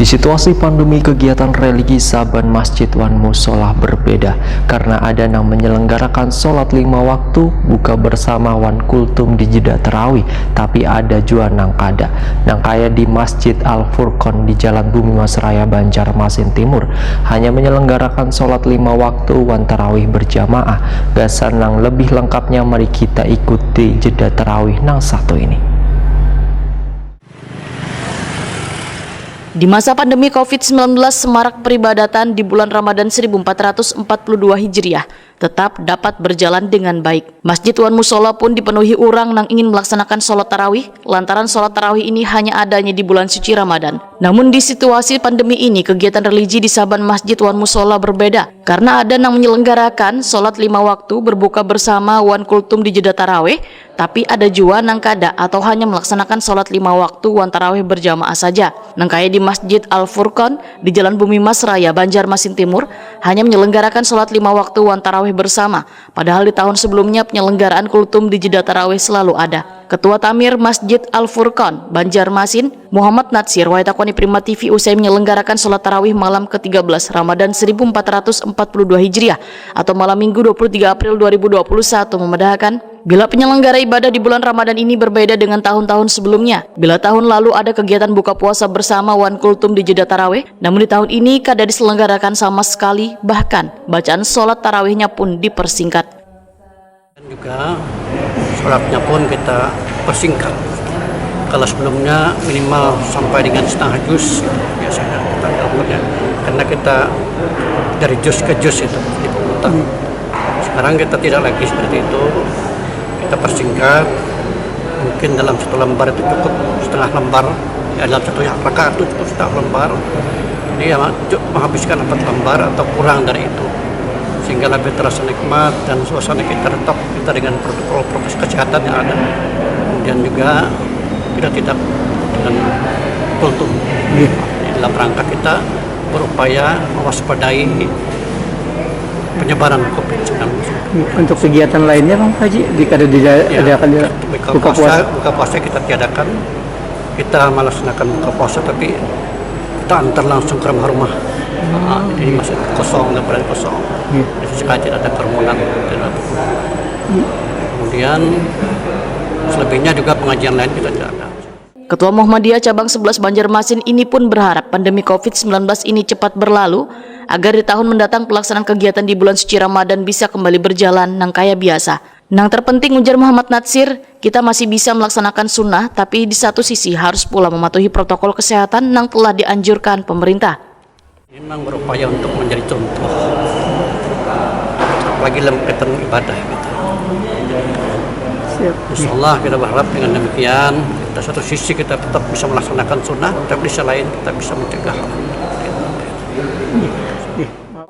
Di situasi pandemi, kegiatan religi Saban Masjid wan Musolah berbeda karena ada yang menyelenggarakan sholat 5 waktu, buka bersama wan kultum di jeda terawih, tapi ada juga nang kada nang kaya di Masjid Al Furqon di Jalan Bumi Mas Raya Banjarmasin Timur hanya menyelenggarakan sholat 5 waktu wan terawih berjamaah. Gasan nang lebih lengkapnya mari kita ikuti jeda terawih nang satu ini. Di masa pandemi COVID-19, semarak peribadatan di bulan Ramadan 1442 Hijriah tetap dapat berjalan dengan baik. Masjid wan musola pun dipenuhi orang yang ingin melaksanakan sholat tarawih, lantaran sholat tarawih ini hanya adanya di bulan suci Ramadan. Namun di situasi pandemi ini, kegiatan religi di Saban Masjid wan musola berbeda, karena ada yang menyelenggarakan sholat 5 waktu berbuka bersama wan kultum di jeda tarawih, tapi ada juga nang kada atau hanya melaksanakan sholat 5 waktu wan tarawih berjamaah saja. Nang kaya di Masjid Al Furqon di Jalan Bumi Mas Raya Banjarmasin Timur hanya menyelenggarakan sholat 5 waktu wan tarawih bersama, padahal di tahun sebelumnya penyelenggaraan kultum di jeda tarawih selalu ada. Ketua Tamir Masjid Al Furqon Banjarmasin Muhammad Natsir Waitakoni Prima TV usai menyelenggarakan sholat tarawih malam ke-13 Ramadan 1442 Hijriah atau malam Minggu 23 April 2021 memedahkan bila penyelenggara ibadah di bulan Ramadan ini berbeda dengan tahun-tahun sebelumnya. Bila tahun lalu ada kegiatan buka puasa bersama wan kultum di jeda tarawih, namun di tahun ini kada diselenggarakan sama sekali, bahkan bacaan sholat tarawihnya pun dipersingkat. Dan juga sholatnya pun kita persingkat. Kalau sebelumnya minimal sampai dengan setengah juz biasanya kita lakukan, karena kita dari juz ke juz itu diputar. Sekarang kita tidak lagi seperti itu. Kita persingkat, mungkin dalam satu lembar itu cukup setengah lembar, ya, dalam satu rakaat itu cukup setengah lembar. Jadi ya, menghabiskan 4 lembar atau kurang dari itu, sehingga lebih terasa nikmat dan suasana kita tetap kita dengan protokol kesehatan yang ada. Kemudian juga kita tidak dengan kultum dalam rangka kita berupaya mewaspadai penyebaran COVID-19. Untuk kegiatan lainnya Bang Haji, jika ada diadakan buka puasa kita tiadakan. Kita melaksanakan buka puasa tapi kita antar langsung ke rumah-rumah. Jadi masih kosong, nggak berani kosong. Jadi sekali ada kerumunan. Kemudian selebihnya juga pengajian lain kita tidak ada. Ketua Muhammadiyah Cabang 11 Banjarmasin ini pun berharap pandemi COVID-19 ini cepat berlalu agar di tahun mendatang pelaksanaan kegiatan di bulan suci Ramadan bisa kembali berjalan nang kaya biasa. Nang terpenting ujar Muhammad Natsir, kita masih bisa melaksanakan sunnah, tapi di satu sisi harus pula mematuhi protokol kesehatan nang telah dianjurkan pemerintah. Memang berupaya untuk menjadi contoh, apalagi dalam kaitan ibadah gitu. Insyaallah kita berharap dengan demikian, kita satu sisi kita tetap bisa melaksanakan sunnah, tapi di sisi lain kita bisa mencegah.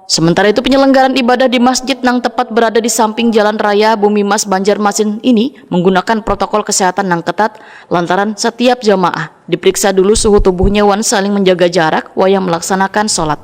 Sementara itu penyelenggaraan ibadah di masjid nang tepat berada di samping Jalan Raya Bumi Mas Banjarmasin ini menggunakan protokol kesehatan nang ketat lantaran setiap jamaah diperiksa dulu suhu tubuhnya wan saling menjaga jarak wayang melaksanakan sholat.